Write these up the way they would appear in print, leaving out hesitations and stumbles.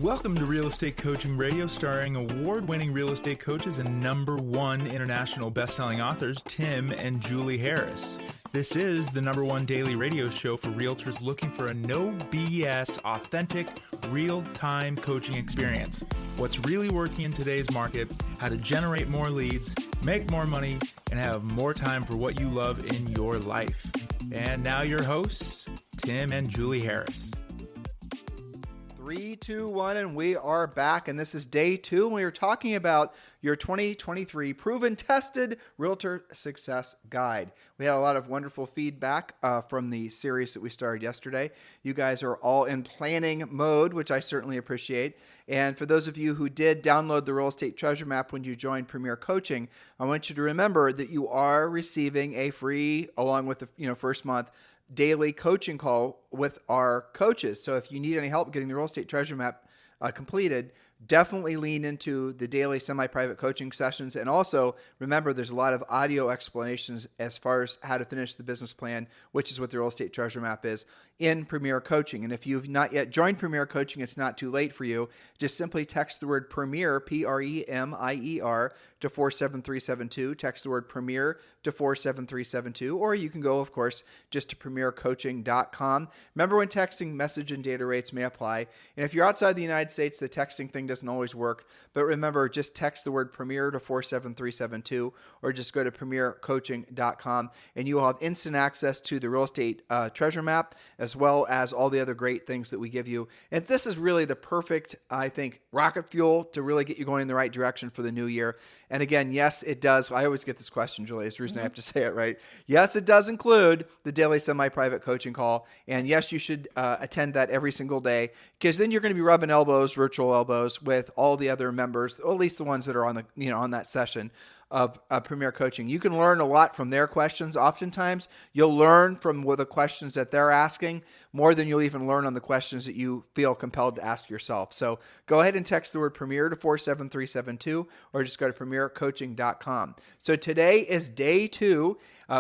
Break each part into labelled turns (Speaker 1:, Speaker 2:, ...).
Speaker 1: Welcome to Real Estate Coaching Radio, starring award-winning real estate coaches and #1 international best-selling authors, Tim and Julie Harris. This is the #1 daily radio show for realtors looking for a no BS, authentic, real-time coaching experience. What's really working in today's market, how to generate more leads, make more money, and have more time for what you love in your life. And now your hosts, Tim and Julie Harris.
Speaker 2: 3, 2, 1, and we are back. And this is day 2. And we are talking about your 2023 proven tested realtor success guide. We had a lot of wonderful feedback from the series that we started yesterday. You guys are all in planning mode, which I certainly appreciate. And for those of you who did download the Real Estate Treasure Map when you joined Premier Coaching, I want you to remember that you are receiving a free, along with the first month, daily coaching call with our coaches. So if you need any help getting the Real Estate Treasure Map completed, definitely lean into the daily semi-private coaching sessions. And also remember, there's a lot of audio explanations as far as how to finish the business plan, which is what the Real Estate Treasure Map is, in Premier Coaching. And if you've not yet joined Premier Coaching, it's not too late for you. Just simply text the word Premier, Premier, to 47372. Text the word Premier to 47372. Or you can go, of course, just to premiercoaching.com. Remember, when texting, message and data rates may apply. And if you're outside the United States, the texting thing doesn't always work. But remember, just text the word Premier to 47372, or just go to premiercoaching.com, and you will have instant access to the Real Estate Treasure Map, as well as all the other great things that we give you. And this is really the perfect, I think, rocket fuel to really get you going in the right direction for the new year. And again, yes, it does. I always get this question, Julie. It's the reason I have to say it right. Yes, it does include the daily semi-private coaching call. And yes, you should attend that every single day, because then you're going to be rubbing elbows, virtual elbows, with all the other members, or at least the ones that are on the on that session of Premier Coaching. You can learn a lot from their questions. Oftentimes, you'll learn from the questions that they're asking more than you'll even learn on the questions that you feel compelled to ask yourself. So go ahead and text the word Premier to 47372, or just go to premiercoaching.com. So today is day 2,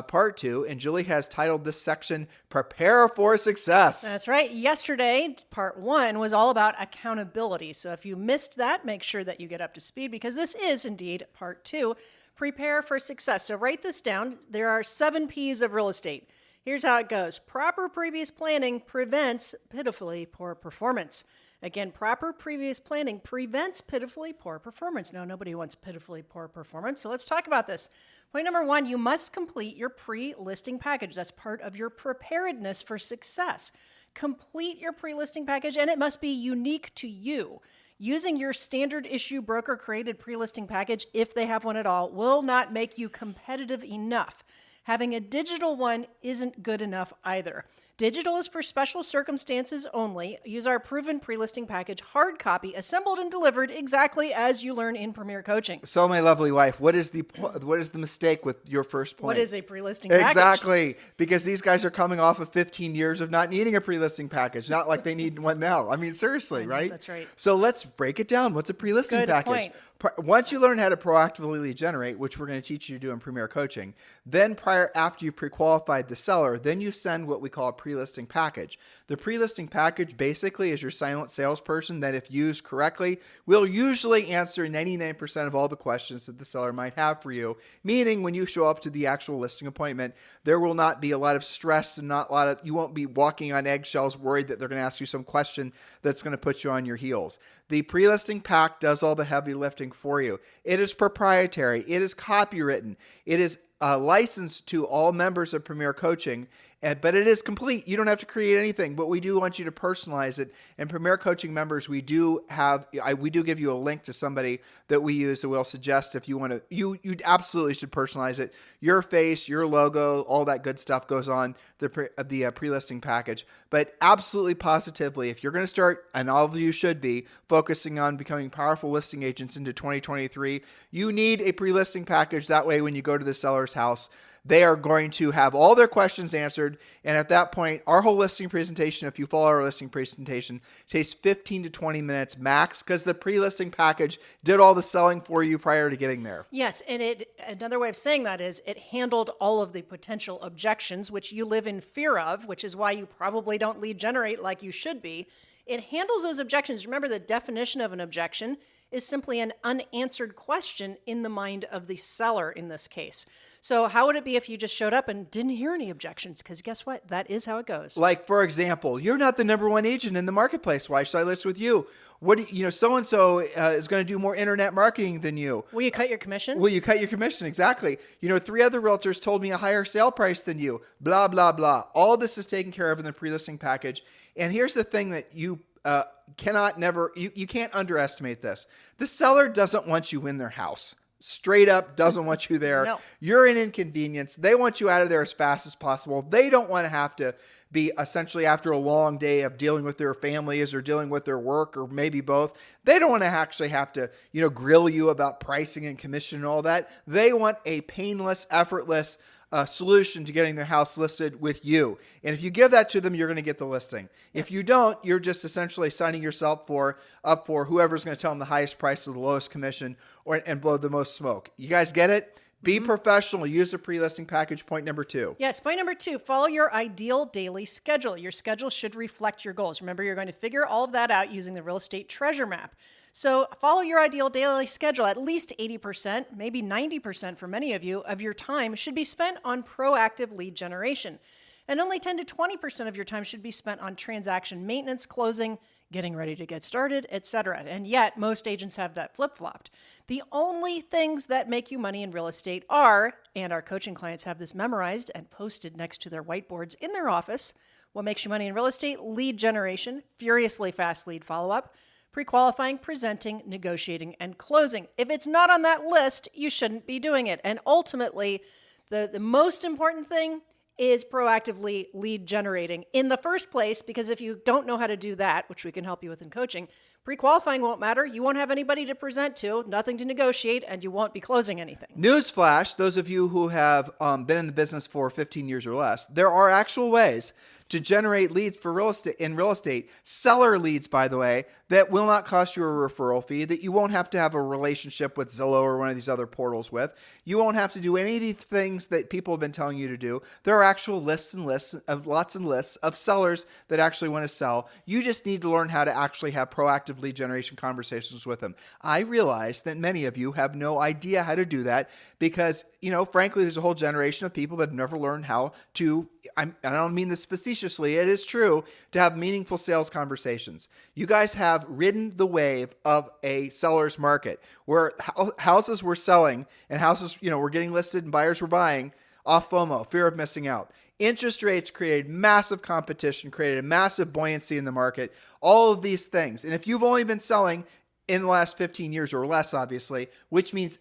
Speaker 2: part 2, and Julie has titled this section, Prepare for Success.
Speaker 3: That's right. Yesterday, part 1 was all about accountability. So if you missed that, make sure that you get up to speed, because this is indeed part 2. Prepare for success. So write this down. There are 7 P's of real estate. Here's how it goes. Proper previous planning prevents pitifully poor performance. Again, proper previous planning prevents pitifully poor performance. No, nobody wants pitifully poor performance. So let's talk about this. Point number 1, you must complete your pre-listing package. That's part of your preparedness for success. Complete your pre-listing package, and it must be unique to you. Using your standard issue broker created pre-listing package, if they have one at all, will not make you competitive enough. Having a digital one isn't good enough either. Digital is for special circumstances only. Use our proven pre-listing package, hard copy, assembled and delivered exactly as you learn in Premier Coaching.
Speaker 2: So, my lovely wife, what is the mistake with your first point?
Speaker 3: What is a pre-listing package?
Speaker 2: Exactly, because these guys are coming off of 15 years of not needing a pre-listing package. Not like they need one now. I mean, seriously, right?
Speaker 3: That's right.
Speaker 2: So let's break it down. What's a pre-listing package?
Speaker 3: Point.
Speaker 2: Once you learn how to proactively lead generate, which we're going to teach you to do in Premier Coaching, then after you pre-qualified the seller, then you send what we call a pre-listing package. The pre-listing package basically is your silent salesperson that, if used correctly, will usually answer 99% of all the questions that the seller might have for you. Meaning, when you show up to the actual listing appointment, there will not be a lot of stress and you won't be walking on eggshells worried that they're going to ask you some question that's going to put you on your heels. The pre-listing pack does all the heavy lifting for you. It is proprietary. It is copywritten. It is licensed to all members of Premier Coaching, but it is complete. You don't have to create anything, but we do want you to personalize it. And Premier Coaching members, we do give you a link to somebody that we use that will suggest if you want to. You absolutely should personalize it. Your face, your logo, all that good stuff goes on the pre-listing package. But absolutely positively, if you're going to start, and all of you should be, focusing on becoming powerful listing agents into 2023, you need a pre-listing package. That way, when you go to the seller's house, they are going to have all their questions answered. And at that point, our whole listing presentation, if you follow our listing presentation, takes 15 to 20 minutes max, because the pre-listing package did all the selling for you prior to getting there.
Speaker 3: Yes, and another way of saying that is it handled all of the potential objections, which you live in fear of, which is why you probably don't lead generate like you should be. it handles those objections. Remember, the definition of an objection is simply an unanswered question in the mind of the seller in this case. So how would it be if you just showed up and didn't hear any objections? Because guess what? That is how it goes.
Speaker 2: Like, for example, you're not the number one agent in the marketplace. Why should I list with you? So-and-so is going to do more internet marketing than you.
Speaker 3: Will you cut your commission?
Speaker 2: Will you cut your commission? Exactly. 3 other realtors told me a higher sale price than you. Blah, blah, blah. All this is taken care of in the pre-listing package. And here's the thing that you can't underestimate this. The seller doesn't want you in their house. Straight up doesn't want you there.
Speaker 3: No.
Speaker 2: You're an inconvenience. They want you out of there as fast as possible. They don't want to have to be essentially after a long day of dealing with their families or dealing with their work or maybe both. They don't want to actually have to, grill you about pricing and commission and all that. They want a painless, effortless solution to getting their house listed with you. And if you give that to them, you're going to get the listing.
Speaker 3: Yes.
Speaker 2: If you don't, you're just essentially signing yourself up for whoever's going to tell them the highest price or the lowest commission and blow the most smoke. You guys get it? Be professional. Use the pre-listing package. Point number 2.
Speaker 3: Yes, point number 2, follow your ideal daily schedule. Your schedule should reflect your goals. Remember, you're going to figure all of that out using the real estate treasure map. So follow your ideal daily schedule. At least 80%, maybe 90% for many of you, of your time should be spent on proactive lead generation. And only 10 to 20% of your time should be spent on transaction maintenance, closing, getting ready to get started, etc. And yet, most agents have that flip-flopped. The only things that make you money in real estate are, and our coaching clients have this memorized and posted next to their whiteboards in their office, what makes you money in real estate? Lead generation, furiously fast lead follow-up, pre-qualifying, presenting, negotiating, and closing. If it's not on that list, you shouldn't be doing it. And ultimately, the most important thing is proactively lead generating in the first place, because if you don't know how to do that, which we can help you with in coaching, pre-qualifying won't matter. You won't have anybody to present to, nothing to negotiate, and you won't be closing anything.
Speaker 2: Newsflash, those of you who have been in the business for 15 years or less, there are actual ways to generate leads for real estate, seller leads, by the way, that will not cost you a referral fee, that you won't have to have a relationship with Zillow or one of these other portals with. You won't have to do any of these things that people have been telling you to do. There are actual lists and lists of sellers that actually want to sell. You just need to learn how to actually have proactive lead generation conversations with them. I realize that many of you have no idea how to do that because, frankly, there's a whole generation of people that have never learned how to, I don't mean this facetiously, it is true, to have meaningful sales conversations. You guys have ridden the wave of a seller's market where houses were selling and houses, were getting listed and buyers were buying off FOMO, fear of missing out. Interest rates created massive competition, created a massive buoyancy in the market, all of these things. And if you've only been selling in the last 15 years or less, obviously, which means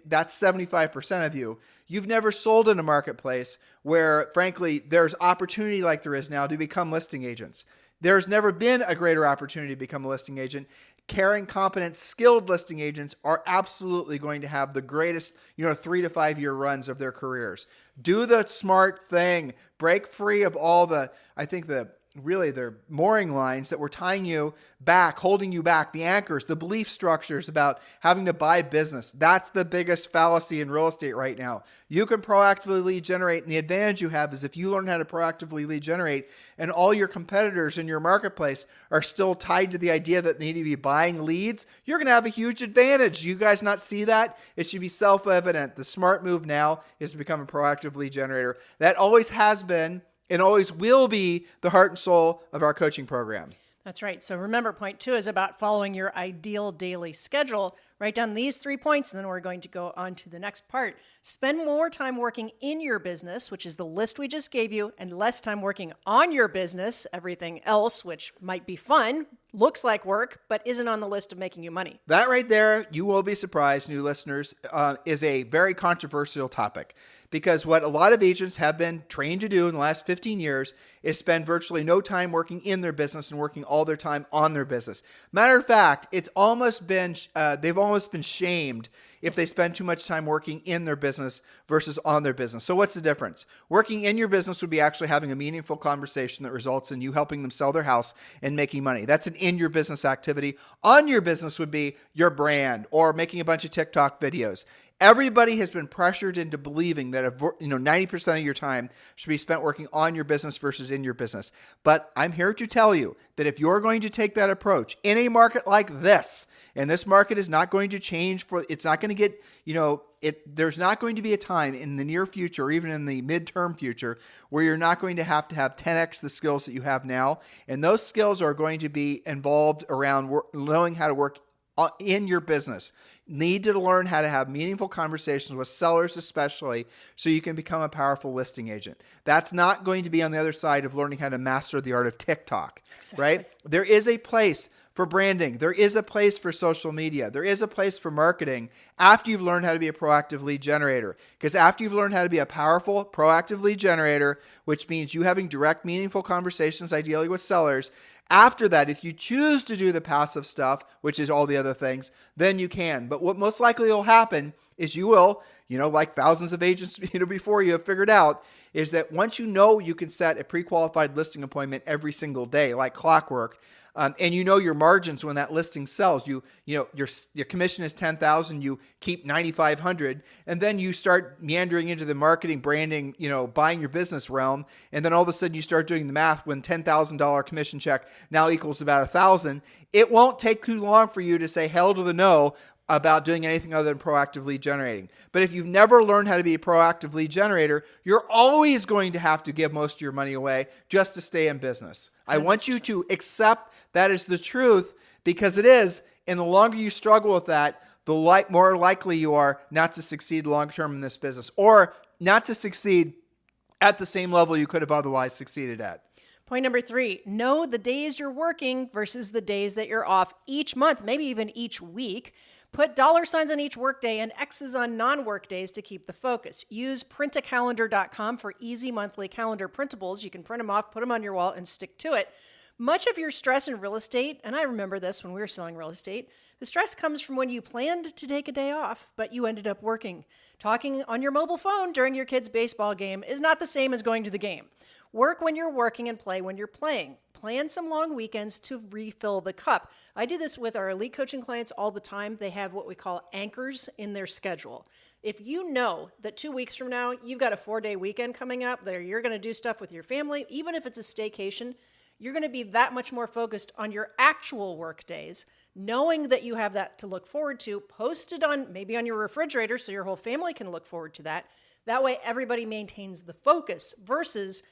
Speaker 2: that's 75% of you, you've never sold in a marketplace where, frankly, there's opportunity like there is now to become listing agents. There's never been a greater opportunity to become a listing agent. Caring, competent, skilled listing agents are absolutely going to have the greatest, 3 to 5 year runs of their careers. Do the smart thing. Break free of all the mooring lines that were tying you back, holding you back, the anchors, the belief structures about having to buy business. That's the biggest fallacy in real estate right now. You can proactively lead generate, and the advantage you have is if you learn how to proactively lead generate and all your competitors in your marketplace are still tied to the idea that they need to be buying leads, you're going to have a huge advantage. You guys not see that? It should be self-evident. The smart move now is to become a proactive lead generator. That always has been and always will be the heart and soul of our coaching program.
Speaker 3: That's right. So remember, point 2 is about following your ideal daily schedule. Write down these 3 points, and then we're going to go on to the next part. Spend more time working in your business, which is the list we just gave you, and less time working on your business, everything else, which might be fun, looks like work, but isn't on the list of making you money.
Speaker 2: That right there, you will be surprised, new listeners, is a very controversial topic. Because what a lot of agents have been trained to do in the last 15 years is spend virtually no time working in their business and working all their time on their business. Matter of fact, they've almost been shamed if they spend too much time working in their business versus on their business. So what's the difference? Working in your business would be actually having a meaningful conversation that results in you helping them sell their house and making money. That's an in your business activity. On your business would be your brand or making a bunch of TikTok videos. Everybody has been pressured into believing that 90% of your time should be spent working on your business versus in your business. But I'm here to tell you that if you're going to take that approach in a market like this, and this market is not going to change it's not going to get, there's not going to be a time in the near future, or even in the midterm future, where you're not going to have 10x the skills that you have now. And those skills are going to be involved around knowing how to work in your business. Need to learn how to have meaningful conversations with sellers, especially, so you can become a powerful listing agent. That's not going to be on the other side of learning how to master the art of TikTok, right? There is a place for branding. There is a place for social media. There is a place for marketing after you've learned how to be a proactive lead generator. Because after you've learned how to be a powerful, proactive lead generator, which means you having direct, meaningful conversations, ideally with sellers, after that, if you choose to do the passive stuff, which is all the other things, then you can. But what most likely will happen is you will, like thousands of agents before you have figured out, is that once you can set a pre-qualified listing appointment every single day, like clockwork, and your margins when that listing sells, your commission is $10,000, you keep $9,500, and then you start meandering into the marketing, branding, buying your business realm, and then all of a sudden you start doing the math when $10,000 commission check now equals about $1,000. It won't take too long for you to say hell to the no about doing anything other than proactive lead generating. But if you've never learned how to be a proactive lead generator, you're always going to have to give most of your money away just to stay in business. 100%. I want you to accept that is the truth, because it is. And the longer you struggle with that, the more likely you are not to succeed long term in this business, or not to succeed at the same level you could have otherwise succeeded at.
Speaker 3: Point number 3, know the days you're working versus the days that you're off each month, maybe even each week. Put $signs on each workday and X's on non-work days to keep the focus. Use printacalendar.com for easy monthly calendar printables. You can print them off, put them on your wall, and stick to it. Much of your stress in real estate, and I remember this when we were selling real estate, the stress comes from when you planned to take a day off, but you ended up working. Talking on your mobile phone during your kid's baseball game is not the same as going to the game. Work when you're working and play when you're playing. Plan some long weekends to refill the cup. I do this with our elite coaching clients all the time. They have what we call anchors in their schedule. If you know that 2 weeks from now, you've got a 4-day weekend coming up there, you're going to do stuff with your family, even if it's a staycation, you're going to be that much more focused on your actual work days, knowing that you have that to look forward to, posted on maybe on your refrigerator so your whole family can look forward to that. That way everybody maintains the focus versus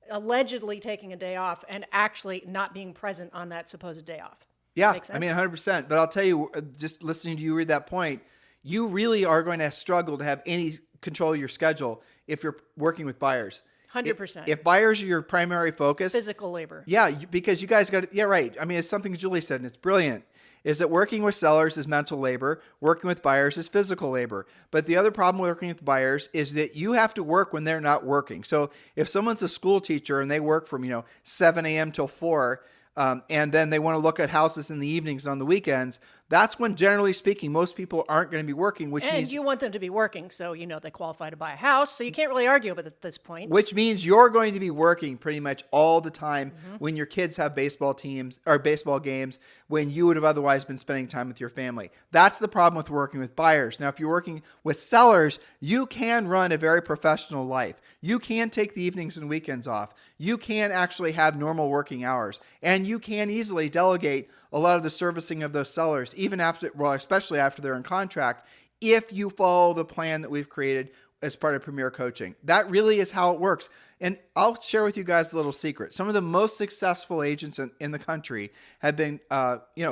Speaker 3: allegedly taking a day off and actually not being present on that supposed day off.
Speaker 2: Yeah, 100%. But I'll tell you, just listening to you read that point, you really are going to struggle to have any control of your schedule if you're working with buyers.
Speaker 3: 100%.
Speaker 2: If buyers are your primary focus.
Speaker 3: Physical labor.
Speaker 2: Yeah, because you guys got to, yeah, right. I mean, it's something Julie said, and it's brilliant, is that working with sellers is mental labor, working with buyers is physical labor. But the other problem with working with buyers is that you have to work when they're not working. So if someone's a school teacher and they work from, 7 a.m. till 4, and then they want to look at houses in the evenings and on the weekends, that's when, generally speaking, most people aren't going to be working, which means...
Speaker 3: And you want them to be working, so they qualify to buy a house, so you can't really argue with it at this point.
Speaker 2: Which means you're going to be working pretty much all the time when your kids have baseball teams or baseball games, when you would have otherwise been spending time with your family. That's the problem with working with buyers. Now, if you're working with sellers, you can run a very professional life. You can take the evenings and weekends off. You can actually have normal working hours, and you can easily delegate a lot of the servicing of those sellers, even after, especially after they're in contract, if you follow the plan that we've created as part of Premier Coaching. That really is how it works. And I'll share with you guys a little secret. Some of the most successful agents in the country have been,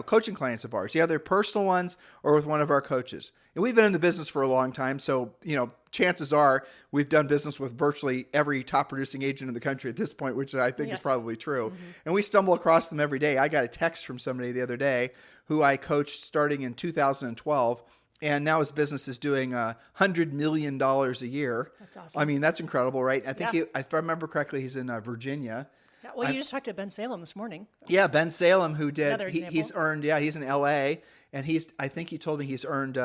Speaker 2: coaching clients of ours, either personal ones or with one of our coaches. And we've been in the business for a long time. So, chances are we've done business with virtually every top producing agent in the country at this point, which I think is probably true. And we stumble across them every day. I got a text from somebody the other day who I coached starting in 2012. And now his business is doing $100 million a year. That's awesome. I mean, that's incredible, right? I think if I remember correctly, he's in Virginia.
Speaker 3: Yeah, well, you just talked to Ben Salem this morning.
Speaker 2: Yeah, Ben Salem, who did, he's earned, he's in LA. And I think he told me he's earned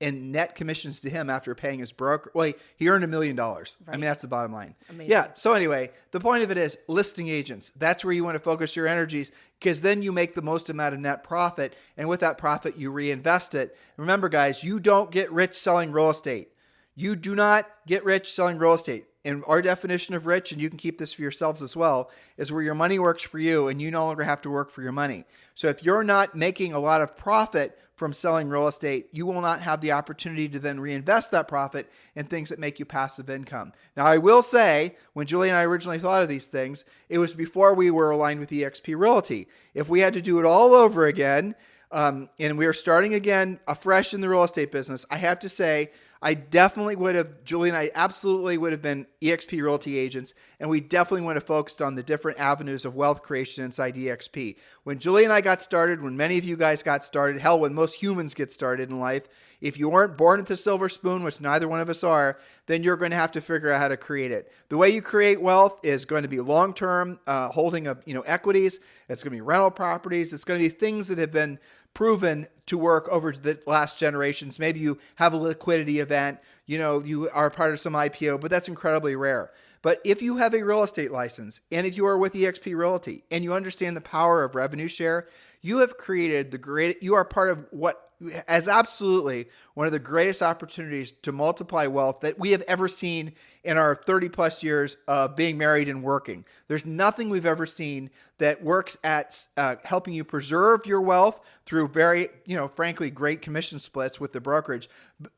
Speaker 2: in net commissions to him after paying his broker. Well, he earned $1 million.
Speaker 3: Right.
Speaker 2: I mean, that's the bottom line.
Speaker 3: Amazing.
Speaker 2: Yeah. So anyway, the point of it is listing agents. That's where you want to focus your energies, because then you make the most amount of net profit. And with that profit, you reinvest it. Remember, guys, you don't get rich selling real estate. You do not get rich selling real estate. And our definition of rich, and you can keep this for yourselves as well, is where your money works for you and you no longer have to work for your money. So if you're not making a lot of profit from selling real estate, you will not have the opportunity to then reinvest that profit in things that make you passive income. Now, I will say, when Julie and I originally thought of these things, it was before we were aligned with eXp Realty. If we had to do it all over again, and we are starting again afresh in the real estate business, I have to say, I definitely would have, Julie and I absolutely would have been eXp Realty agents, and we definitely would have focused on the different avenues of wealth creation inside eXp. When Julie and I got started, when many of you guys got started, hell, when most humans get started in life, if you weren't born with a silver spoon, which neither one of us are, then you're going to have to figure out how to create it. The way you create wealth is going to be long-term holding of equities. It's going to be rental properties. It's going to be things that have been proven to work over the last generations. Maybe you have a liquidity event, you are part of some IPO, but that's incredibly rare. But if you have a real estate license, and if you are with eXp Realty, and you understand the power of revenue share, you have created you are part of what is absolutely one of the greatest opportunities to multiply wealth that we have ever seen in our 30 plus years of being married and working. There's nothing we've ever seen that works at helping you preserve your wealth through very, frankly, great commission splits with the brokerage.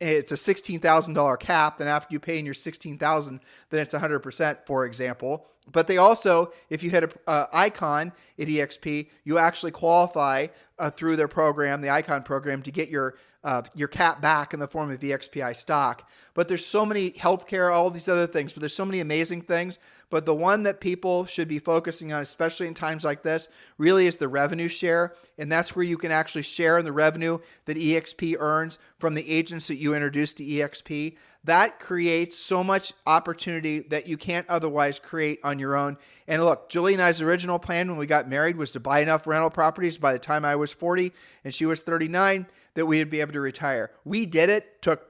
Speaker 2: It's a $16,000 cap. Then after you pay in your $16,000, then it's 100%, for example. But they also, if you hit a icon at eXp, you actually qualify through their program, the icon program, to get your cap back in the form of EXPI stock. But there's so many healthcare, all these other things, but there's so many amazing things. But the one that people should be focusing on, especially in times like this, really is the revenue share. And that's where you can actually share in the revenue that EXP earns from the agents that you introduce to EXP. That creates so much opportunity that you can't otherwise create on your own. And look, Julie and I's original plan when we got married was to buy enough rental properties by the time I was 40 and she was 39 that we would be able to retire. We did it. Took,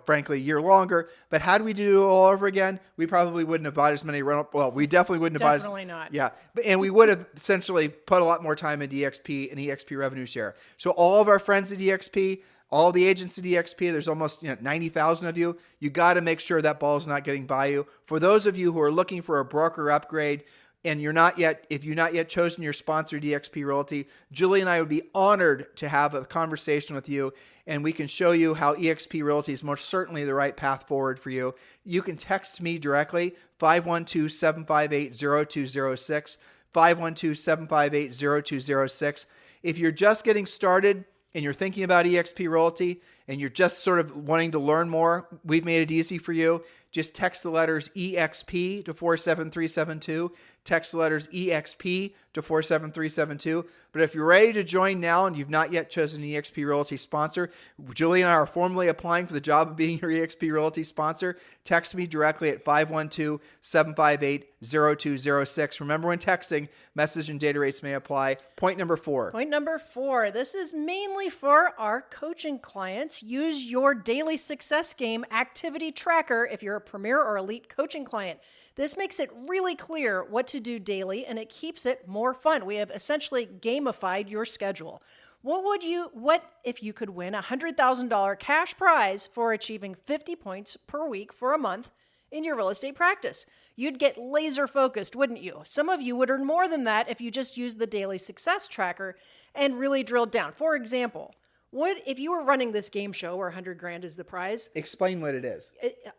Speaker 2: frankly, a year longer. But had we do it all over again, we probably wouldn't have bought as many rental. Well, we definitely wouldn't have
Speaker 3: Definitely not.
Speaker 2: Yeah. And we would have essentially put a lot more time into EXP and EXP revenue share. So all of our friends at EXP, all the agents at EXP, there's almost 90,000 of you. You got to make sure that ball is not getting by you. For those of you who are looking for a broker upgrade, and if you've not yet chosen your sponsor at eXp Realty, Julie and I would be honored to have a conversation with you, and we can show you how eXp Realty is most certainly the right path forward for you. You can text me directly, 512-758-0206, 512-758-0206. If you're just getting started and you're thinking about eXp Realty and you're just sort of wanting to learn more, we've made it easy for you. Just text the letters EXP to 47372. Text the letters EXP to 47372. But if you're ready to join now and you've not yet chosen an eXp Realty sponsor, Julie and I are formally applying for the job of being your eXp Realty sponsor. Text me directly at 512-758-0206. Remember, when texting, message and data rates may apply. Point number 4.
Speaker 3: Point number 4. This is mainly for our coaching clients. Use your daily success game activity tracker if you're a premier or elite coaching client. This makes it really clear what to do daily, and it keeps it more fun. We have essentially gamified your schedule. What if you could win a $100,000 cash prize for achieving 50 points per week for a month in your real estate practice? You'd get laser focused, wouldn't you? Some of you would earn more than that if you just used the daily success tracker and really drilled down. For example, what if you were running this game show where $100,000 is the prize?
Speaker 2: Explain what it is.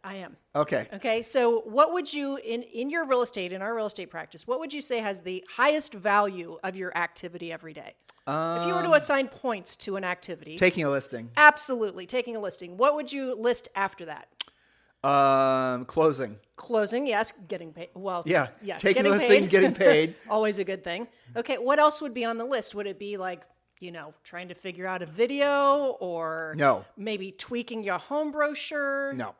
Speaker 3: I am.
Speaker 2: Okay.
Speaker 3: So what would you, in your real estate, in our real estate practice, what would you say has the highest value of your activity every day? If you were to assign points to an activity.
Speaker 2: Taking a listing.
Speaker 3: Absolutely. Taking a listing. What would you list after that?
Speaker 2: Closing.
Speaker 3: Closing, yes. Getting paid. Well,
Speaker 2: yeah.
Speaker 3: Yes.
Speaker 2: Taking
Speaker 3: getting
Speaker 2: a listing,
Speaker 3: paid.
Speaker 2: getting paid.
Speaker 3: Always a good thing. Okay. What else would be on the list? Would it be like, trying to figure out a video, or
Speaker 2: No.
Speaker 3: maybe tweaking your home brochure?
Speaker 2: No.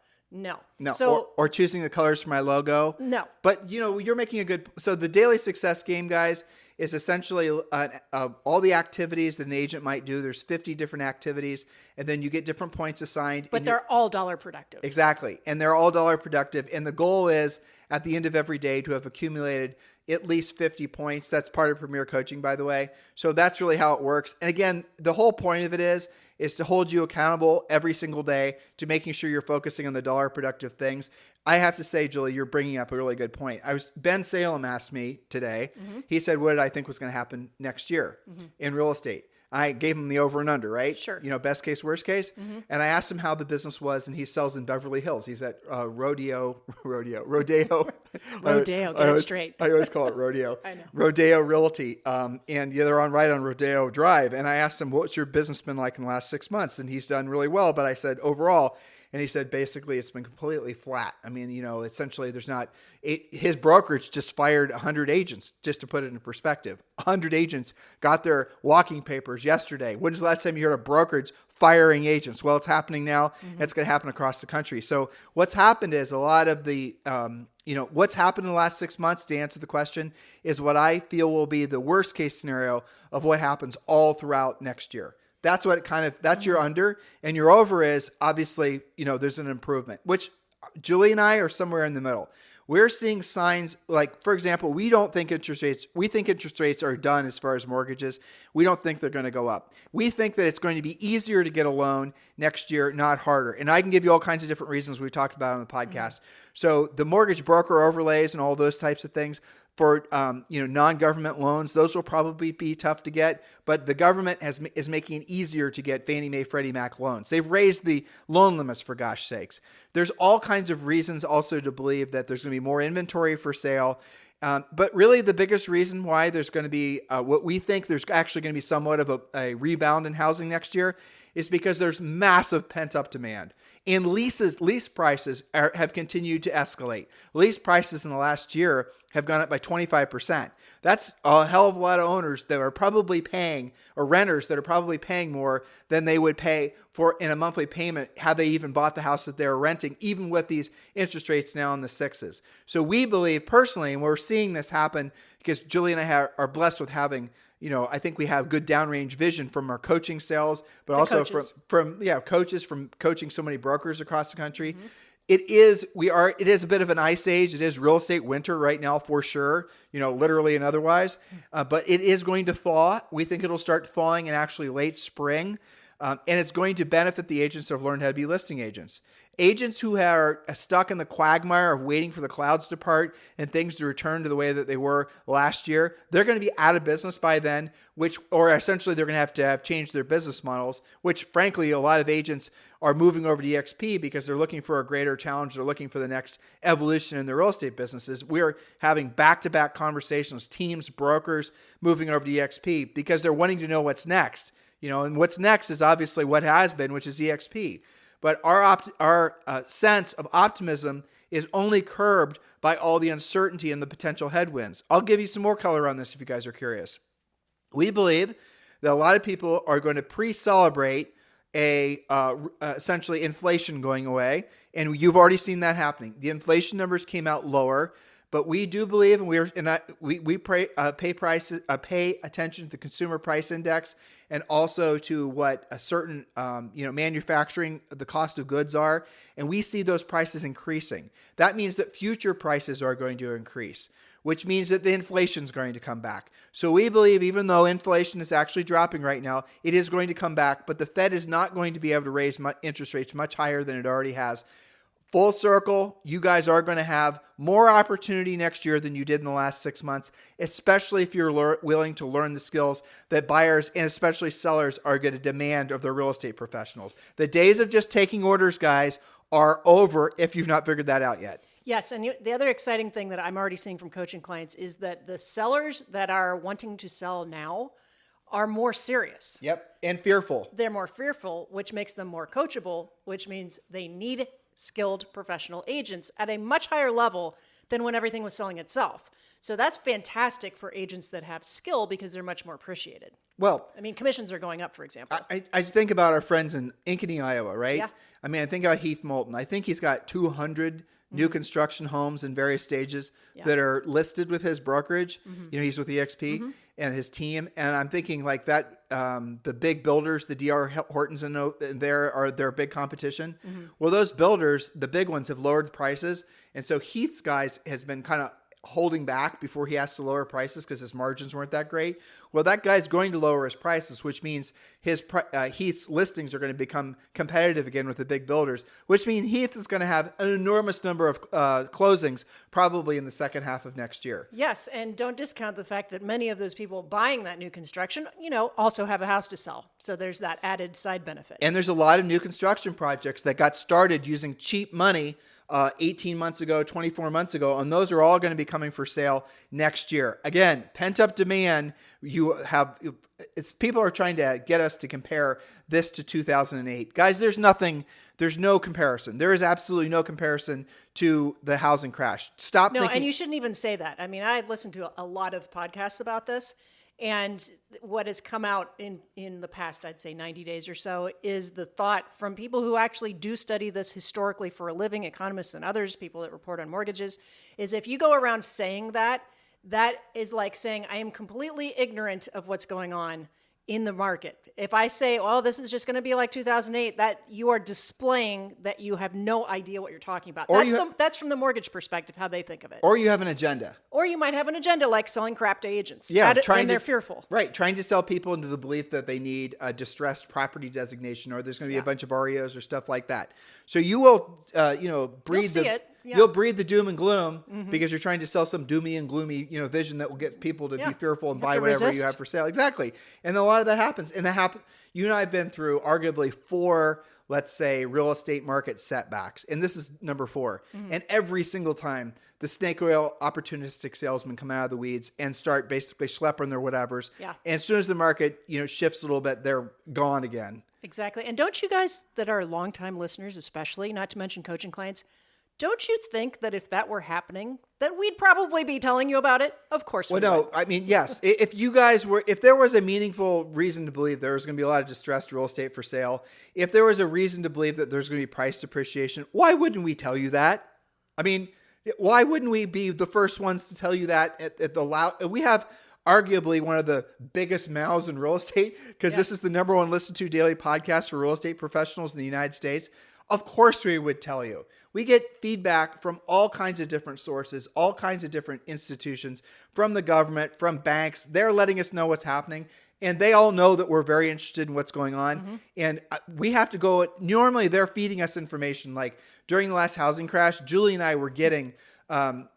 Speaker 3: So,
Speaker 2: or choosing the colors for my logo.
Speaker 3: No.
Speaker 2: But you're making so the daily success game, guys, is essentially all the activities that an agent might do. There's 50 different activities, and then you get different points assigned.
Speaker 3: But they're all dollar productive.
Speaker 2: Exactly. And they're all dollar productive. And the goal is at the end of every day to have accumulated at least 50 points. That's part of Premier Coaching, by the way. So that's really how it works. And again, the whole point of it is to hold you accountable every single day to making sure you're focusing on the dollar productive things. I have to say, Julie, you're bringing up a really good point. Ben Salem asked me today. He said, what did I think was going to happen next year in real estate? I gave him the over and under, right?
Speaker 3: Sure.
Speaker 2: Best case, worst case. And I asked him how the business was, and he sells in Beverly Hills. He's at Rodeo.
Speaker 3: Rodeo, get it straight.
Speaker 2: I always call it Rodeo.
Speaker 3: I know.
Speaker 2: Rodeo Realty. And they're right on Rodeo Drive. And I asked him, what's your business been like in the last 6 months? And he's done really well. But I said, overall, and he said, basically, it's been completely flat. I mean, essentially, his brokerage just fired 100 agents, just to put it in perspective. 100 agents got their walking papers yesterday. When's the last time you heard of brokerage firing agents? Well, it's happening now. It's going to happen across the country. So what's happened is a lot of the, what's happened in the last 6 months, to answer the question, is what I feel will be the worst case scenario of what happens all throughout next year. That's what that's your under, and your over is obviously, there's an improvement, which Julie and I are somewhere in the middle. We're seeing signs like, for example, we think interest rates are done as far as mortgages. We don't think they're going to go up. We think that it's going to be easier to get a loan next year, not harder. And I can give you all kinds of different reasons we've talked about on the podcast. So the mortgage broker overlays and all those types of things, for non-government loans, those will probably be tough to get, but the government is making it easier to get Fannie Mae, Freddie Mac loans. They've raised the loan limits, for gosh sakes. There's all kinds of reasons also to believe that there's going to be more inventory for sale. But really the biggest reason why there's going to be what we think there's actually going to be somewhat of a rebound in housing next year is because there's massive pent-up demand. And lease prices have continued to escalate. Lease prices in the last year have gone up by 25%. That's a hell of a lot of owners that are probably paying, or renters that are probably paying more than they would pay for in a monthly payment had they even bought the house that they're renting, even with these interest rates now in the sixes. So we believe personally, and we're seeing this happen because Julie and I are blessed with having, I think we have good downrange vision from our coaching sales, but also
Speaker 3: coaches.
Speaker 2: from coaches from coaching so many brokers across the country. It is a bit of an ice age. It is real estate winter right now for sure, literally and otherwise. But it is going to thaw. We think it'll start thawing in actually late spring. And it's going to benefit the agents who have learned how to be listing agents. Agents who are stuck in the quagmire of waiting for the clouds to part and things to return to the way that they were last year, they're going to be out of business by then, or essentially they're going to have changed their business models, which frankly, a lot of agents are moving over to EXP because they're looking for a greater challenge. They're looking for the next evolution in their real estate businesses. We're having back-to-back conversations, teams, brokers moving over to EXP because they're wanting to know what's next. And what's next is obviously what has been, which is EXP. But our sense of optimism is only curbed by all the uncertainty and the potential headwinds. I'll give you some more color on this if you guys are curious. We believe that a lot of people are going to pre-celebrate essentially inflation going away, and you've already seen that happening. The inflation numbers came out lower. But we do believe, and we pay attention to the consumer price index and also to what a certain manufacturing, the cost of goods are, and we see those prices increasing. That means that future prices are going to increase, which means that the inflation is going to come back. So we believe, even though inflation is actually dropping right now, it is going to come back. But the Fed is not going to be able to raise interest rates much higher than it already has. Full circle, you guys are going to have more opportunity next year than you did in the last 6 months, especially if you're willing to learn the skills that buyers and especially sellers are going to demand of their real estate professionals. The days of just taking orders, guys, are over if you've not figured that out yet.
Speaker 3: Yes, and the other exciting thing that I'm already seeing from coaching clients is that the sellers that are wanting to sell now are more serious.
Speaker 2: Yep, and fearful.
Speaker 3: They're more fearful, which makes them more coachable, which means they need skilled professional agents at a much higher level than when everything was selling itself. So that's fantastic for agents that have skill because they're much more appreciated.
Speaker 2: Well,
Speaker 3: I mean, commissions are going up, for example.
Speaker 2: I just think about our friends in Ankeny, Iowa, right?
Speaker 3: Yeah.
Speaker 2: I mean, I think about Heath Moulton. I think he's got 200 new construction homes in various stages that are listed with his brokerage. He's with EXP and his team. And I'm thinking like that, the big builders, the DR Hortons and there are their big competition. Well, those builders, the big ones, have lowered prices. And so Heath's guys has been kind of holding back before he has to lower prices because his margins weren't that great. Well, that guy's going to lower his prices, which means Heath's listings are going to become competitive again with the big builders, which means Heath is going to have an enormous number of closings probably in the second half of next year.
Speaker 3: Yes, and don't discount the fact that many of those people buying that new construction, also have a house to sell. So there's that added side benefit.
Speaker 2: And there's a lot of new construction projects that got started using cheap money 18 months ago, 24 months ago, and those are all going to be coming for sale next year. Again, pent-up demand. People are trying to get us to compare this to 2008. Guys, there's no comparison. There is absolutely no comparison to the housing crash. Stop thinking.
Speaker 3: And you shouldn't even say that. I mean, I listened to a lot of podcasts about this, and what has come out in the past, I'd say 90 days or so, is the thought from people who actually do study this historically for a living, economists and others, people that report on mortgages, is if you go around saying that is like saying, I am completely ignorant of what's going on in the market. If I say, oh, this is just going to be like 2008, that you are displaying that you have no idea what you're talking about. That's from the mortgage perspective, how they think of it.
Speaker 2: Or you have an agenda.
Speaker 3: Or you might have an agenda like selling crap to agents.
Speaker 2: Yeah,
Speaker 3: and they're fearful.
Speaker 2: Right, trying to sell people into the belief that they need a distressed property designation, or there's going to be a bunch of REOs or stuff like that. So you will, breed you'll breed the doom and gloom because you're trying to sell some doomy and gloomy, vision that will get people to be fearful and buy whatever you have for sale. Exactly, and a lot of that happens. And you and I have been through arguably 4, let's say, real estate market setbacks, and this is number 4. And every single time, the snake oil opportunistic salesmen come out of the weeds and start basically schlepping their whatevers.
Speaker 3: Yeah.
Speaker 2: And as soon as the market, shifts a little bit, they're gone again.
Speaker 3: Exactly. And don't you guys that are longtime listeners, especially, not to mention coaching clients, don't you think that if that were happening, that we'd probably be telling you about it? Of course we would.
Speaker 2: Well, no, I mean, yes. If there was a meaningful reason to believe there was going to be a lot of distressed real estate for sale, if there was a reason to believe that there's going to be price depreciation, why wouldn't we tell you that? I mean, why wouldn't we be the first ones to tell you that at the loud? We have arguably one of the biggest mouths in real estate because this is the number 1 listened to daily podcast for real estate professionals in the United States. Of course we would tell you. We get feedback from all kinds of different sources, all kinds of different institutions, from the government, from banks. They're letting us know what's happening. And they all know that we're very interested in what's going on. And we have to go. Normally, they're feeding us information. Like during the last housing crash, Julie and I were getting, Bank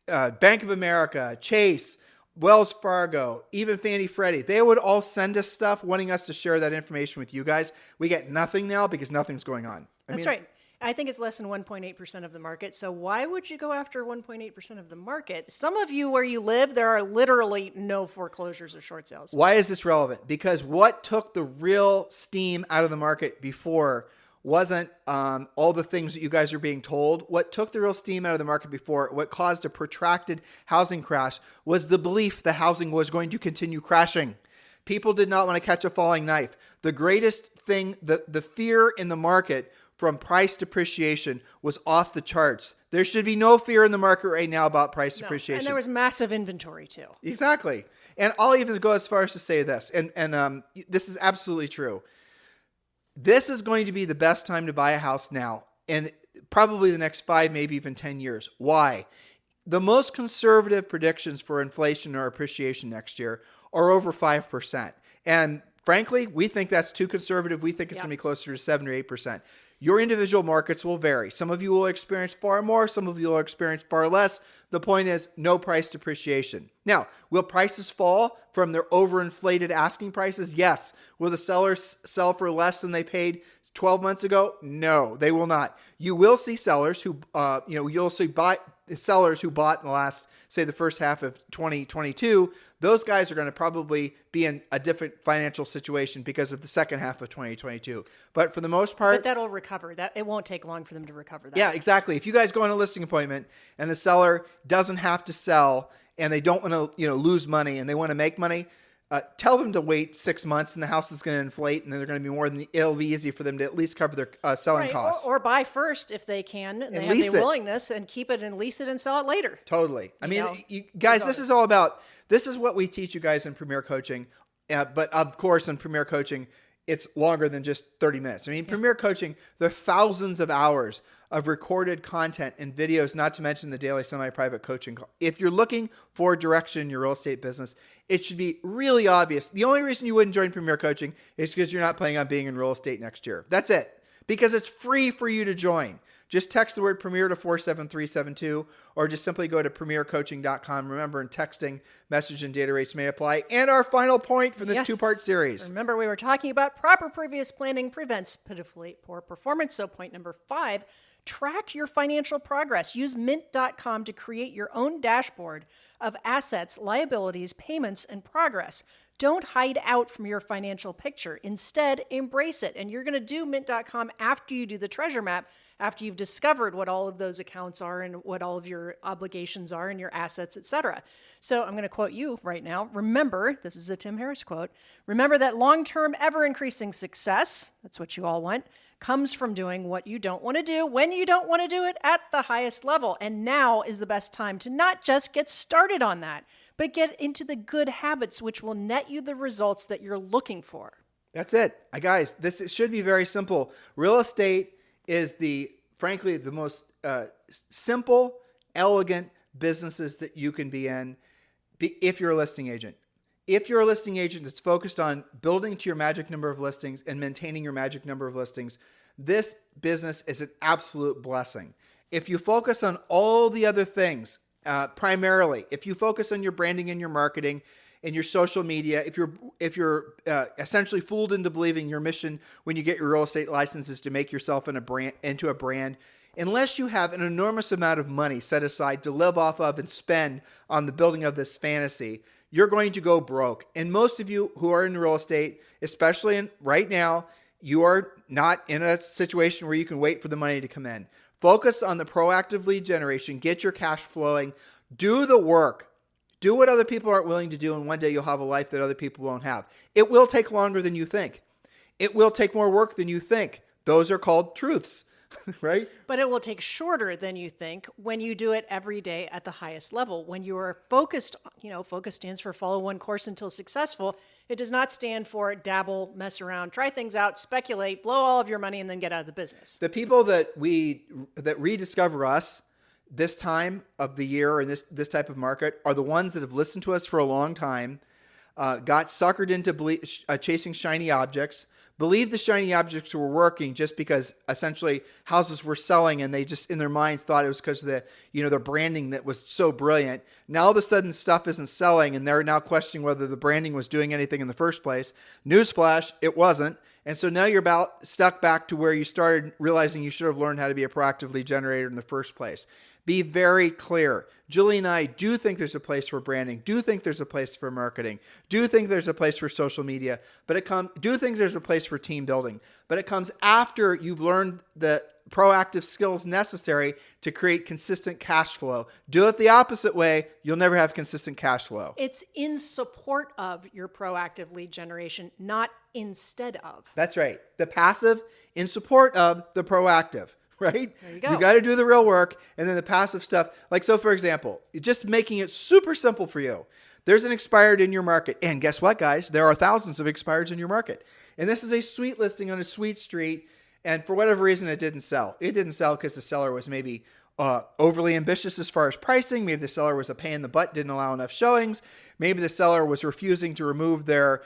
Speaker 2: of America, Chase, Wells Fargo, even Fannie Freddie. They would all send us stuff wanting us to share that information with you guys. We get nothing now because nothing's going on.
Speaker 3: That's right. I think it's less than 1.8% of the market. So why would you go after 1.8% of the market? Some of you where you live, there are literally no foreclosures or short sales.
Speaker 2: Why is this relevant? Because what took the real steam out of the market before wasn't all the things that you guys are being told. What took the real steam out of the market before, what caused a protracted housing crash, was the belief that housing was going to continue crashing. People did not want to catch a falling knife. The greatest thing, the fear in the market from price depreciation was off the charts. There should be no fear in the market right now about price depreciation.
Speaker 3: And there was massive inventory too.
Speaker 2: Exactly. And I'll even go as far as to say this, and this is absolutely true. This is going to be the best time to buy a house now, and probably the next 5, maybe even 10 years. Why? The most conservative predictions for inflation or appreciation next year are over 5%. And frankly, we think that's too conservative. We think it's going to be closer to 7 or 8%. Your individual markets will vary. Some of you will experience far more. Some of you will experience far less. The point is no price depreciation. Now, will prices fall from their overinflated asking prices? Yes. Will the sellers sell for less than they paid 12 months ago? No, they will not. You will see sellers who, sellers who bought in the last say the first half of 2022, those guys are going to probably be in a different financial situation because of the second half of 2022. But for the most part,
Speaker 3: But that'll recover. That it won't take long for them to recover that.
Speaker 2: yeah, exactly. If you guys go on a listing appointment and the seller doesn't have to sell and they don't want to, lose money and they want to make money, tell them to wait 6 months and the house is going to inflate and then they're going to be more than it'll be easy for them to at least cover their selling
Speaker 3: Right.
Speaker 2: costs.
Speaker 3: Or buy first if they can and they have
Speaker 2: lease
Speaker 3: the
Speaker 2: it.
Speaker 3: willingness, and keep it and lease it and sell it later.
Speaker 2: Totally. I mean,
Speaker 3: know,
Speaker 2: you guys, this is all about, this is what we teach you guys in Premier Coaching. But of course, in Premier Coaching, it's longer than just 30 minutes. I mean, Premier Coaching, there are thousands of hours of recorded content and videos, not to mention the daily semi-private coaching call. If you're looking for direction in your real estate business, it should be really obvious. The only reason you wouldn't join Premier Coaching is because you're not planning on being in real estate next year. That's it. Because it's free for you to join. Just text the word Premier to 47372 or just simply go to premiercoaching.com. Remember, in texting, message and data rates may apply. And our final point for this
Speaker 3: Yes.
Speaker 2: two-part series.
Speaker 3: Remember, we were talking about proper previous planning prevents pitifully poor performance. So point number 5, track your financial progress. Use mint.com to create your own dashboard of assets, liabilities, payments, and progress. Don't hide out from your financial picture. Instead, embrace it. And you're going to do mint.com after you do the treasure map, after you've discovered what all of those accounts are and what all of your obligations are and your assets, etc. So I'm going to quote you right now. Remember, this is a Tim Harris quote, remember that long-term, ever-increasing success, that's what you all want, comes from doing what you don't want to do when you don't want to do it at the highest level. And now is the best time to not just get started on that, but get into the good habits which will net you the results that you're looking for.
Speaker 2: That's it. Guys, this should be very simple. Real estate is frankly, the most simple, elegant businesses that you can be in if you're a listing agent. If you're a listing agent that's focused on building to your magic number of listings and maintaining your magic number of listings, this business is an absolute blessing. If you focus on all the other things, primarily, if you focus on your branding and your marketing and your social media, if you're essentially fooled into believing your mission when you get your real estate license is to make yourself into a brand, unless you have an enormous amount of money set aside to live off of and spend on the building of this fantasy, you're going to go broke. And most of you who are in real estate, especially right now, you are not in a situation where you can wait for the money to come in. Focus on the proactive lead generation. Get your cash flowing. Do the work. Do what other people aren't willing to do, and one day you'll have a life that other people won't have. It will take longer than you think. It will take more work than you think. Those are called truths, right?
Speaker 3: But it will take shorter than you think when you do it every day at the highest level. When you are focused, focus stands for follow one course until successful. It does not stand for dabble, mess around, try things out, speculate, blow all of your money, and then get out of the business.
Speaker 2: The people that rediscover us this time of the year and this type of market are the ones that have listened to us for a long time, got suckered into chasing shiny objects, believed the shiny objects were working just because essentially houses were selling, and they just in their minds thought it was because of their branding that was so brilliant. Now all of a sudden stuff isn't selling, and they're now questioning whether the branding was doing anything in the first place. Newsflash, it wasn't. And so now you're about stuck back to where you started, realizing you should have learned how to be a proactive lead generator in the first place. Be very clear. Julie and I do think there's a place for branding, do think there's a place for marketing, do think there's a place for social media, do think there's a place for team building, but it comes after you've learned the proactive skills necessary to create consistent cash flow. Do it the opposite way, you'll never have consistent cash flow.
Speaker 3: It's in support of your proactive lead generation, not instead of.
Speaker 2: That's right. The passive in support of the proactive. Right?
Speaker 3: There you go.
Speaker 2: You got to do the real work, and then the passive stuff. So for example, just making it super simple for you. There's an expired in your market. And guess what, guys? There are thousands of expireds in your market. And this is a sweet listing on a sweet street. And for whatever reason, it didn't sell. It didn't sell because the seller was maybe overly ambitious as far as pricing. Maybe the seller was a pain in the butt, didn't allow enough showings. Maybe the seller was refusing to remove their,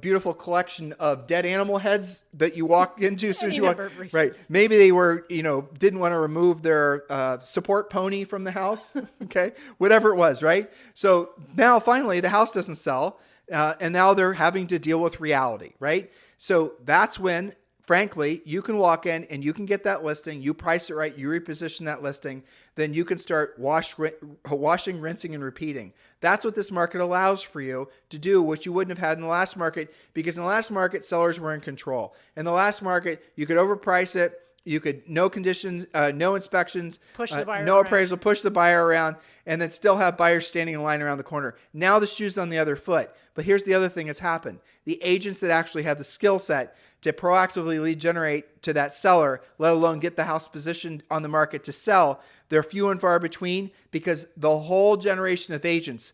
Speaker 2: beautiful collection of dead animal heads that you walk into as soon as you walk. Right. Maybe they were, didn't want to remove their support pony from the house. Okay. Whatever it was. Right. So now finally the house doesn't sell. And now they're having to deal with reality. Right. So that's when frankly, you can walk in and you can get that listing, you price it right, you reposition that listing, then you can start washing, rinsing, and repeating. That's what this market allows for you to do, which you wouldn't have had in the last market, because in the last market, sellers were in control. In the last market, you could overprice it, you could no conditions, no inspections,
Speaker 3: Push the buyer
Speaker 2: no
Speaker 3: around.
Speaker 2: appraisal, push the buyer around, and then still have buyers standing in line around the corner. Now the shoe's on the other foot. But here's the other thing that's happened. The agents that actually have the skill set to proactively lead generate to that seller, let alone get the house positioned on the market to sell, they're few and far between, because the whole generation of agents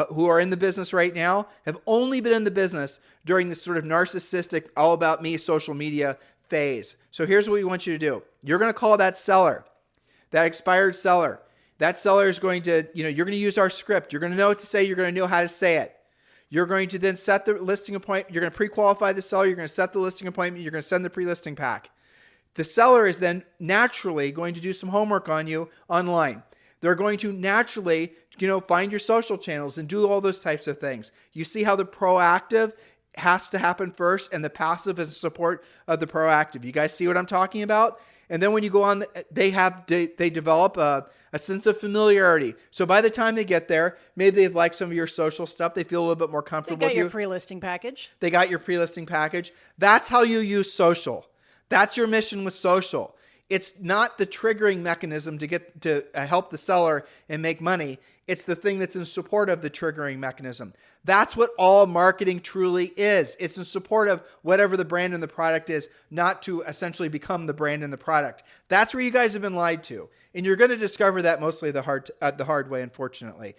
Speaker 2: who are in the business right now have only been in the business during this sort of narcissistic, all about me social media phase. So here's what we want you to do. You're going to call that seller, that expired seller. That seller is going to, you're going to use our script. You're going to know what to say. You're going to know how to say it. You're going to then set the listing appointment. You're going to pre-qualify the seller. You're going to set the listing appointment. You're going to send the pre-listing pack. The seller is then naturally going to do some homework on you online. They're going to naturally, find your social channels and do all those types of things. You see how the proactive has to happen first, and the passive is support of the proactive. You guys see what I'm talking about? And then when you go on, they develop a sense of familiarity. So by the time they get there, maybe they've liked some of your social stuff. They feel a little bit more comfortable
Speaker 3: They got
Speaker 2: with you.
Speaker 3: your pre-listing package.
Speaker 2: They got your pre-listing package. That's how you use social. That's your mission with social. It's not the triggering mechanism to get to help the seller and make money. It's the thing that's in support of the triggering mechanism. That's what all marketing truly is. It's in support of whatever the brand and the product is, not to essentially become the brand and the product. That's where you guys have been lied to. And you're going to discover that mostly the hard way, unfortunately.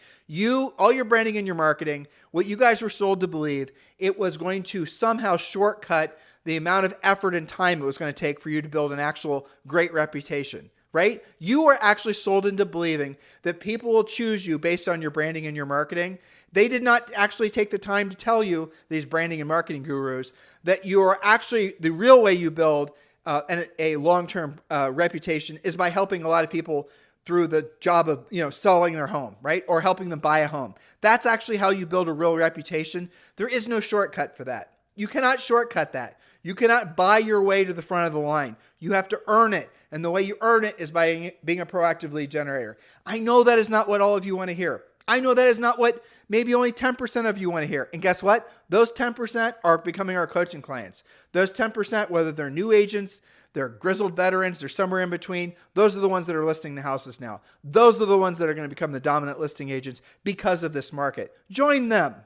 Speaker 2: All your branding and your marketing, what you guys were sold to believe, it was going to somehow shortcut the amount of effort and time it was going to take for you to build an actual great reputation. Right? You are actually sold into believing that people will choose you based on your branding and your marketing. They did not actually take the time to tell you, these branding and marketing gurus, that you are actually, the real way you build a long-term reputation is by helping a lot of people through the job of, selling their home, right? Or helping them buy a home. That's actually how you build a real reputation. There is no shortcut for that. You cannot shortcut that. You cannot buy your way to the front of the line. You have to earn it. And the way you earn it is by being a proactive lead generator. I know that is not what all of you want to hear. I know that is not what maybe only 10% of you want to hear. And guess what? Those 10% are becoming our coaching clients. Those 10%, whether they're new agents, they're grizzled veterans, they're somewhere in between, those are the ones that are listing the houses now. Those are the ones that are going to become the dominant listing agents because of this market. Join them.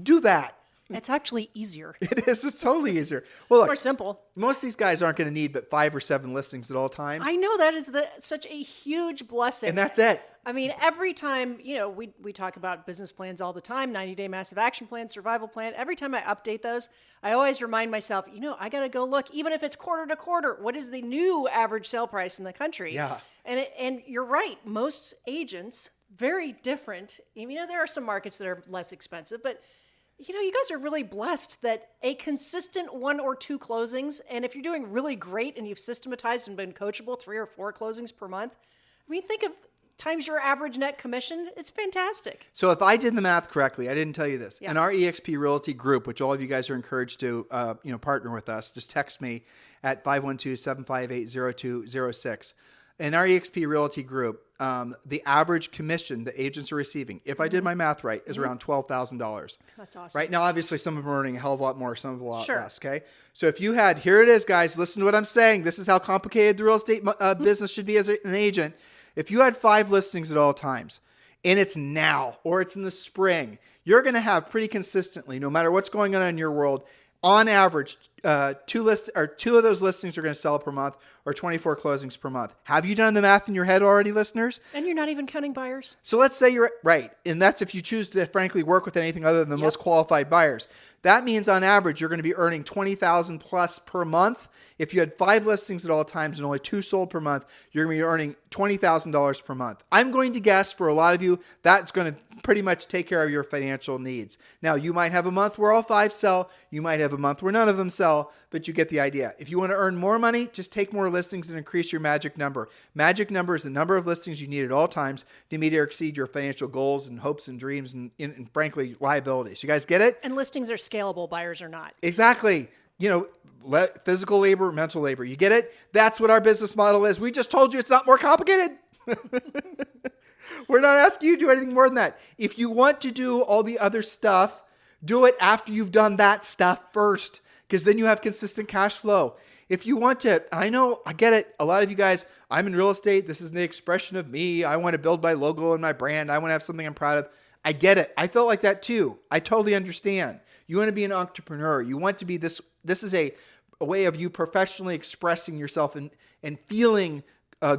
Speaker 2: Do that.
Speaker 3: It's actually easier.
Speaker 2: It is. It's totally easier. Well, look,
Speaker 3: More simple.
Speaker 2: most of these guys aren't going to need but 5 or 7 listings at all times.
Speaker 3: I know that is such a huge blessing.
Speaker 2: And that's it.
Speaker 3: I mean, every time, we talk about business plans all the time, 90-day massive action plan, survival plan. Every time I update those, I always remind myself, I got to go look, even if it's quarter to quarter, what is the new average sale price in the country?
Speaker 2: Yeah.
Speaker 3: And you're right. Most agents, very different. There are some markets that are less expensive, but you guys are really blessed that a consistent 1 or 2 closings, and if you're doing really great and you've systematized and been coachable, 3 or 4 closings per month, think of times your average net commission. It's fantastic.
Speaker 2: So if I did the math correctly, I didn't tell you this.
Speaker 3: Yeah.
Speaker 2: In our EXP Realty group, which all of you guys are encouraged to partner with us, just text me at 512-758-0206. In our EXP Realty group, the average commission that agents are receiving, if I did my math right, is around $12,000.
Speaker 3: That's awesome.
Speaker 2: Right now, obviously, some of them are earning a hell of a lot more, some of a lot
Speaker 3: Sure.
Speaker 2: less. Okay, so if you had, here it is, guys. Listen to what I'm saying. This is how complicated the real estate business should be as an agent. If you had 5 listings at all times, and it's now or it's in the spring, you're going to have pretty consistently, no matter what's going on in your world, on average, 2 of those listings are going to sell per month, or 24 closings per month. Have you done the math in your head already, listeners?
Speaker 3: And you're not even counting buyers.
Speaker 2: So let's say you're right, and that's if you choose to frankly work with anything other than the most qualified buyers. That means on average you're going to be earning $20,000 plus per month. If you had 5 listings at all times and only 2 sold per month, you're going to be earning $20,000 per month. I'm going to guess for a lot of you that's going to pretty much take care of your financial needs. Now, you might have a month where all 5 sell. You might have a month where none of them sell, but you get the idea. If you want to earn more money, just take more listings and increase your magic number. Magic number is the number of listings you need at all times to meet or exceed your financial goals and hopes and dreams and frankly, liabilities. You guys get it?
Speaker 3: And listings are scalable, buyers are not.
Speaker 2: Exactly. physical labor, mental labor. You get it? That's what our business model is. We just told you it's not more complicated. We're not asking you to do anything more than that. If you want to do all the other stuff, do it after you've done that stuff first, because then you have consistent cash flow. If you want to, I get it. A lot of you guys, I'm in real estate. This is the expression of me. I want to build my logo and my brand. I want to have something I'm proud of. I get it. I felt like that too. I totally understand. You want to be an entrepreneur. You want to be this. This is a way of you professionally expressing yourself and feeling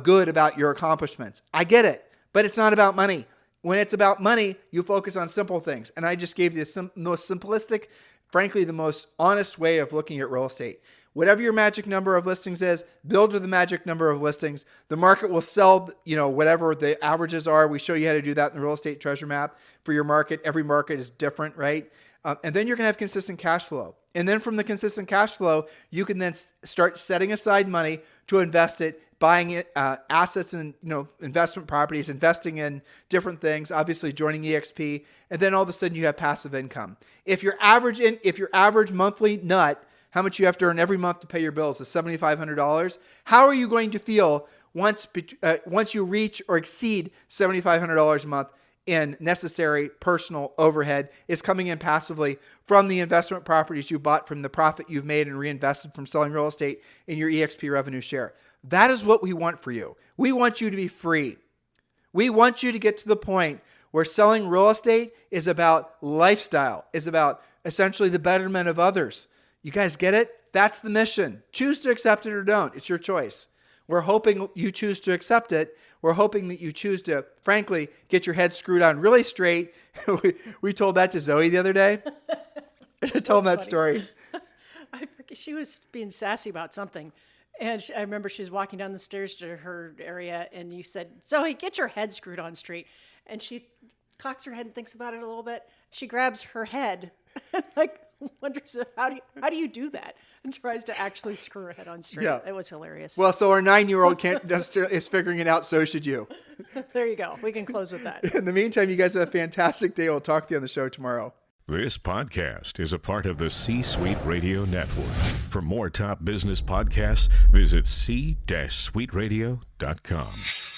Speaker 2: good about your accomplishments. I get it. But it's not about money. When it's about money, you focus on simple things. And I just gave you the most simplistic, frankly, the most honest way of looking at real estate. Whatever your magic number of listings is, build with the magic number of listings. The market will sell, whatever the averages are. We show you how to do that in the real estate treasure map for your market. Every market is different, right? And then you're going to have consistent cash flow. And then from the consistent cash flow, you can then start setting aside money to invest it, buying assets and investment properties, investing in different things, obviously joining EXP, and then all of a sudden you have passive income. If your average monthly nut, how much you have to earn every month to pay your bills is $7,500, how are you going to feel once you reach or exceed $7,500 a month in necessary personal overhead is coming in passively from the investment properties you bought, from the profit you've made and reinvested from selling real estate in your EXP revenue share? That is what we want for you. We want you to be free. We want you to get to the point where selling real estate is about lifestyle, is about essentially the betterment of others. You guys get it? That's the mission. Choose to accept it or don't. It's your choice. We're hoping you choose to accept it. We're hoping that you choose to, frankly, get your head screwed on really straight. We told that to Zoe the other day. Tell them that story.
Speaker 3: She was being sassy about something. And I remember she was walking down the stairs to her area, and you said, Zoe, get your head screwed on straight. And she cocks her head and thinks about it a little bit. She grabs her head and wonders, how do you do that? And tries to actually screw her head on straight. Yeah. It was hilarious.
Speaker 2: Well, so our 9-year-old is figuring it out, so should you.
Speaker 3: There you go. We can close with that.
Speaker 2: In the meantime, you guys have a fantastic day. We'll talk to you on the show tomorrow.
Speaker 4: This podcast is a part of the C-Suite Radio Network. For more top business podcasts, visit c-suiteradio.com.